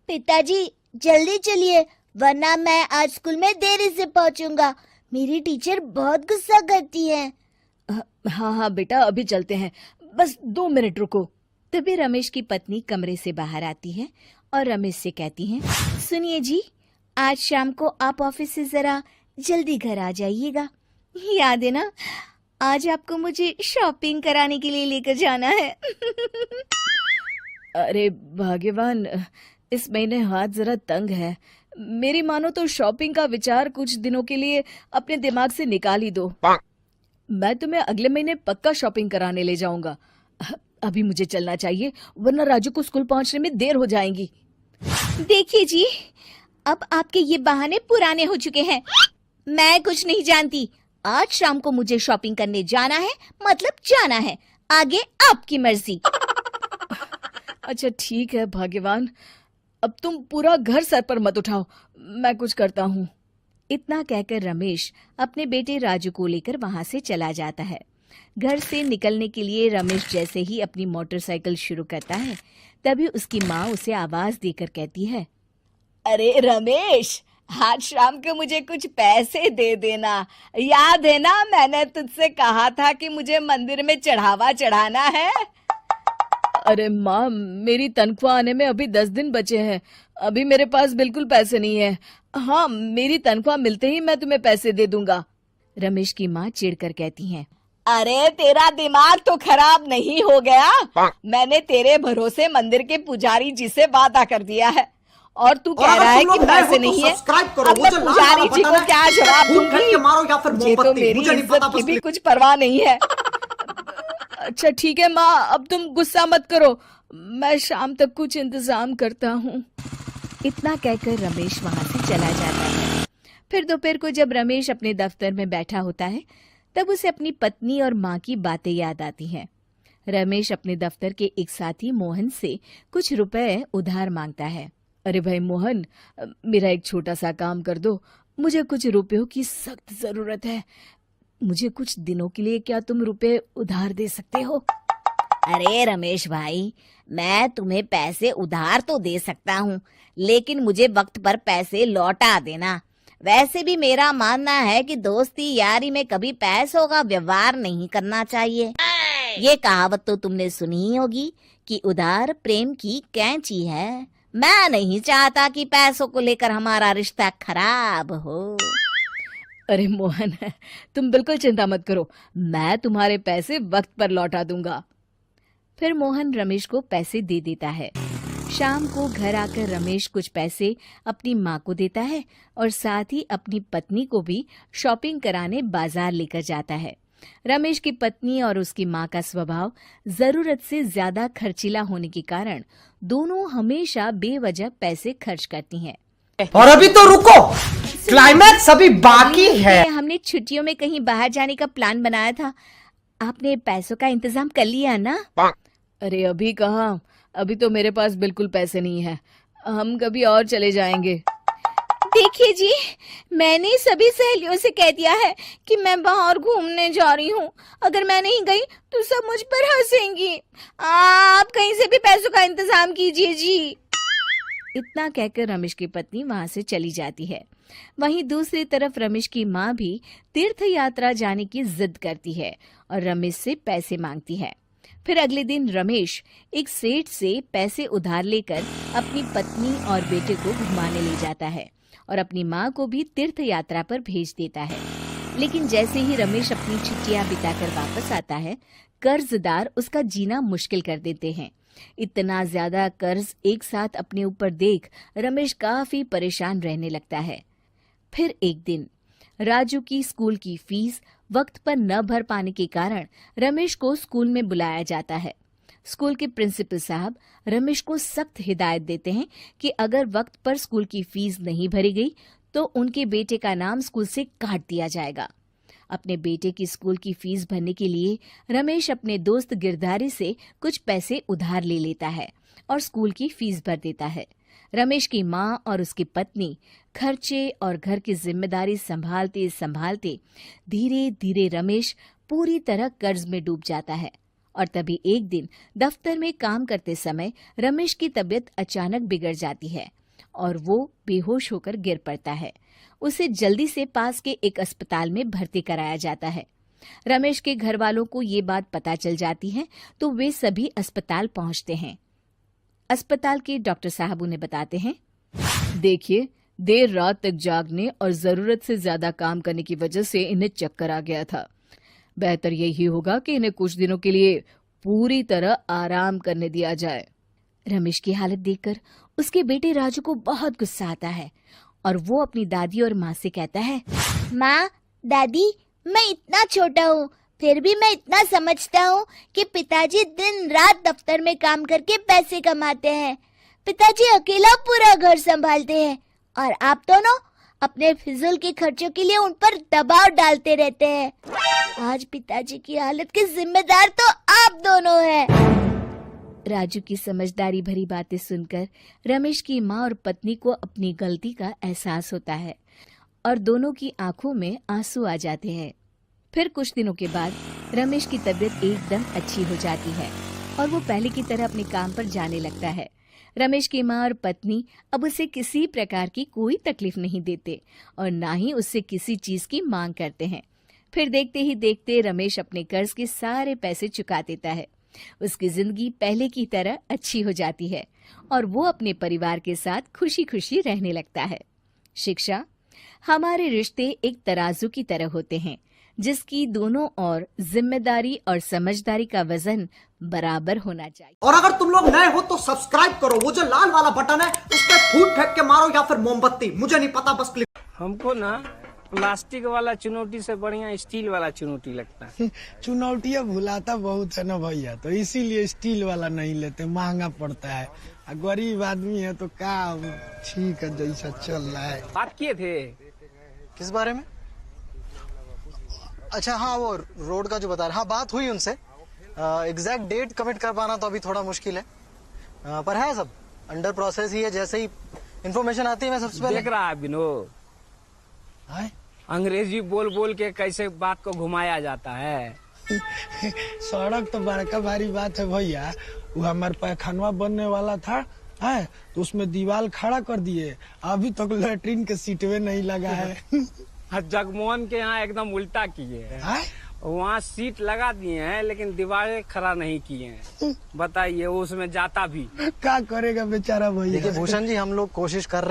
पिताजी जल्दी चलिए, वरना मैं आज स्कूल में देरी से पहुंचूंगा। मेरी टीचर बहुत गुस्सा करती है। हाँ हाँ बेटा, अभी चलते हैं, बस 2 मिनट रुको। तभी रमेश की पत्नी कमरे से बाहर आती है और रमेश से कहती है, सुनिए जी, आज शाम को आप ऑफिस से जरा जल्दी घर आ जाइएगा। याद है ना, आज आपको मुझे शॉपिंग कराने के लिए लेकर जाना है। अरे भाग्यवान, इस महीने हाथ जरा तंग है। मेरी मानो तो शॉपिंग का विचार कुछ दिनों के लिए अपने दिमाग से निकाल ही दो। मैं तुम्हें अगले महीने पक्का शॉपिंग कराने ले जाऊंगा। अभी मुझे चलना चाहिए, वरना राजू को स्कूल पहुंचने में देर हो जाएगी। देखिए जी, अब आपके ये बहाने पुराने हो चुके हैं। मैं कुछ नहीं जानती। आज शाम को मुझे शॉपिंग करने जाना है, मतलब जाना है। आगे आपकी मर्जी। अच्छा ठीक है भाग्यवान, अब तुम पूरा घर सर पर मत उठाओ, मैं कुछ करता हूँ। इतना कहकर रमेश अपने बेटे राजू को लेकर वहां से चला जाता है। घर से निकलने के लिए रमेश जैसे ही अपनी मोटरसाइकिल शुरू करता है, तभी उसकी माँ उसे आवाज देकर कहती है, अरे रमेश, आज शाम को मुझे कुछ पैसे दे देना। याद है ना, मैंने तुझसे कहा था कि मुझे मंदिर में चढ़ावा चढ़ाना है। अरे माँ, मेरी तनख्वाह आने में अभी 10 दिन बचे हैं। अभी मेरे पास बिल्कुल पैसे नहीं है। हाँ, मेरी तनख्वाह मिलते ही मैं तुम्हें पैसे दे दूंगा। रमेश की माँ चिढ़कर कहती हैं, अरे तेरा दिमाग तो खराब नहीं हो गया? मैंने तेरे भरोसे मंदिर के पुजारी जी से वादा कर दिया है और तू कह रहा है कि पैसे नहीं है। अब मैं पुजारी जी को क्या जवाब दूंगी? ये तो मेरी इज्जत की भी कुछ परवाह नहीं है। अच्छा ठीक है माँ, अब तुम गुस्सा मत करो, मैं शाम तक कुछ इंतजाम करता हूँ। इतना कहकर रमेश वहां से चला जाता है। फिर दोपहर को जब रमेश अपने दफ्तर में बैठा होता है, तब उसे अपनी पत्नी और माँ की बातें याद आती हैं। रमेश अपने दफ्तर के एक साथी मोहन से कुछ रुपए उधार मांगता है। अरे भाई मोहन, मेरा एक छोटा सा काम कर दो, मुझे कुछ रुपयों की सख्त जरूरत है। मुझे कुछ दिनों के लिए क्या तुम रुपए उधार दे सकते हो? अरे रमेश भाई, मैं तुम्हें पैसे उधार तो दे सकता हूँ, लेकिन मुझे वक्त पर पैसे लौटा देना। वैसे भी मेरा मानना है कि दोस्ती यारी में कभी पैसों का व्यवहार नहीं करना चाहिए। ये कहावत तो तुमने सुनी ही होगी कि उधार प्रेम की कैंची है। मैं नहीं चाहता कि पैसों को लेकर हमारा रिश्ता खराब हो। अरे मोहन, तुम बिल्कुल चिंता मत करो, मैं तुम्हारे पैसे वक्त पर लौटा दूंगा। फिर मोहन रमेश को पैसे दे देता है। शाम को घर आकर रमेश कुछ पैसे अपनी माँ को देता है और साथ ही अपनी पत्नी को भी शॉपिंग कराने बाजार लेकर जाता है। रमेश की पत्नी और उसकी माँ का स्वभाव जरूरत से ज्यादा खर्चीला होने के कारण दोनों हमेशा बेवजह पैसे खर्च करती हैं। और अभी तो रुको, क्लाइमैक्स अभी बाकी है। हमने छुट्टियों में कहीं बाहर जाने का प्लान बनाया था, आपने पैसों का इंतजाम कर लिया ना? अरे अभी कहाँ, अभी तो मेरे पास बिल्कुल पैसे नहीं है। हम कभी और चले जाएंगे। देखिए जी, मैंने सभी सहेलियों से कह दिया है कि मैं बाहर घूमने जा रही हूँ। अगर मैं नहीं गई तो सब मुझ पर हंसेंगी। आप कहीं से भी पैसों का इंतजाम कीजिए जी। इतना कहकर रमेश की पत्नी वहां से चली जाती है। वहीं दूसरी तरफ रमेश की माँ भी तीर्थ यात्रा जाने की जिद करती है और रमेश से पैसे मांगती है। फिर अगले दिन रमेश एक सेठ से पैसे उधार लेकर अपनी पत्नी और बेटे को घुमाने ले जाता है और अपनी माँ को भी तीर्थ यात्रा पर भेज देता है। लेकिन जैसे ही रमेश अपनी छुट्टियां बिताकर वापस आता है, कर्जदार उसका जीना मुश्किल कर देते हैं। इतना ज्यादा कर्ज एक साथ अपने ऊपर देख रमेश काफी परेशान रहने लगता है। फिर एक दिन राजू की स्कूल की फीस वक्त पर न भर पाने के कारण रमेश को स्कूल में बुलाया जाता है। स्कूल के प्रिंसिपल साहब रमेश को सख्त हिदायत देते हैं कि अगर वक्त पर स्कूल की फीस नहीं भरी गई तो उनके बेटे का नाम स्कूल से काट दिया जाएगा। अपने बेटे की स्कूल की फीस भरने के लिए रमेश अपने दोस्त गिरधारी से कुछ पैसे उधार ले लेता है और स्कूल की फीस भर देता है। रमेश की माँ और उसकी पत्नी खर्चे और घर की जिम्मेदारी संभालते संभालते धीरे धीरे रमेश पूरी तरह कर्ज में डूब जाता है और तभी एक दिन दफ्तर में काम करते समय रमेश की तबीयत अचानक बिगड़ जाती है और वो बेहोश होकर गिर पड़ता है। उसे जल्दी से पास के एक अस्पताल में भर्ती कराया जाता है। रमेश के घर वालों को ये बात पता चल जाती है तो वे सभी अस्पताल पहुंचते हैं। अस्पताल के डॉक्टर साहब उन्हें बताते हैं, देखिए, देर रात तक जागने और जरूरत से ज्यादा काम करने की वजह से इन्हें चक्कर आ गया था। बेहतर यही होगा कि इन्हें कुछ दिनों के लिए पूरी तरह आराम करने दिया जाए। रमेश की हालत देखकर उसके बेटे राजू को बहुत गुस्सा आता है और वो अपनी दादी और माँ से कहता है, माँ, दादी, मैं इतना छोटा हूँ, फिर भी मैं इतना समझता हूँ कि पिताजी दिन रात दफ्तर में काम करके पैसे कमाते हैं। पिताजी अकेला पूरा घर संभालते हैं और आप दोनों अपने फिजूल के खर्चों के लिए उन पर दबाव डालते रहते हैं। आज पिताजी की हालत के जिम्मेदार तो आप दोनों हैं। राजू की समझदारी भरी बातें सुनकर रमेश की माँ और पत्नी को अपनी गलती का एहसास होता है और दोनों की आंखों में आंसू आ जाते हैं। फिर कुछ दिनों के बाद रमेश की तबीयत एकदम अच्छी हो जाती है और वो पहले की तरह अपने काम पर जाने लगता है। रमेश की माँ और पत्नी अब उसे किसी प्रकार की कोई तकलीफ नहीं देते और ना ही उससे किसी चीज की मांग करते हैं। फिर देखते ही देखते रमेश अपने कर्ज के सारे पैसे चुका देता है। उसकी जिंदगी पहले की तरह अच्छी हो जाती है और वो अपने परिवार के साथ खुशी खुशी रहने लगता है। शिक्षा, हमारे रिश्ते एक तराजू की तरह होते हैं जिसकी दोनों ओर जिम्मेदारी और समझदारी का वजन बराबर होना चाहिए। और अगर तुम लोग नए हो तो सब्सक्राइब करो, वो जो लाल वाला बटन है उस पर फूट फेंक के मारो या फिर मोमबत्ती, मुझे नहीं पता, बस क्लिक। हमको ना प्लास्टिक वाला चुनौती से बढ़िया स्टील वाला चुनौती लगता है। चुनौतियाँ भुलाता बहुत है ना भैया, तो इसीलिए स्टील वाला नहीं लेते, महंगा पड़ता है। गरीब आदमी है तो क्या, ठीक है जैसा चल रहा है। बात किए थे किस बारे में? अच्छा हाँ, वो रोड का जो बता रहे, हाँ बात हुई उनसे। एग्जैक्ट डेट कमिट कर पाना तो अभी थोड़ा मुश्किल है, पर है सब अंडर प्रोसेस ही है। जैसे ही इंफॉर्मेशन आती है मैं सबसे पहले देख रहा है विनोद, अंग्रेजी बोल बोल के कैसे बात को घुमाया जाता है। सड़क तो बड़का भारी बात है भैया, वो हमारे पैखानवा बनने वाला था है, तो उसमें दीवार खड़ा कर दिए, अभी तक लैट्रिन के सीटवे नहीं लगा है। जगमोहन के यहाँ एकदम उल्टा किए हैं, वहाँ सीट लगा दिए हैं लेकिन दीवारें खड़ा नहीं किए हैं। बताइए, उसमें जाता भी क्या करेगा बेचारा भैया। देखिए भूषण जी, हम लोग कोशिश कर रहे हैं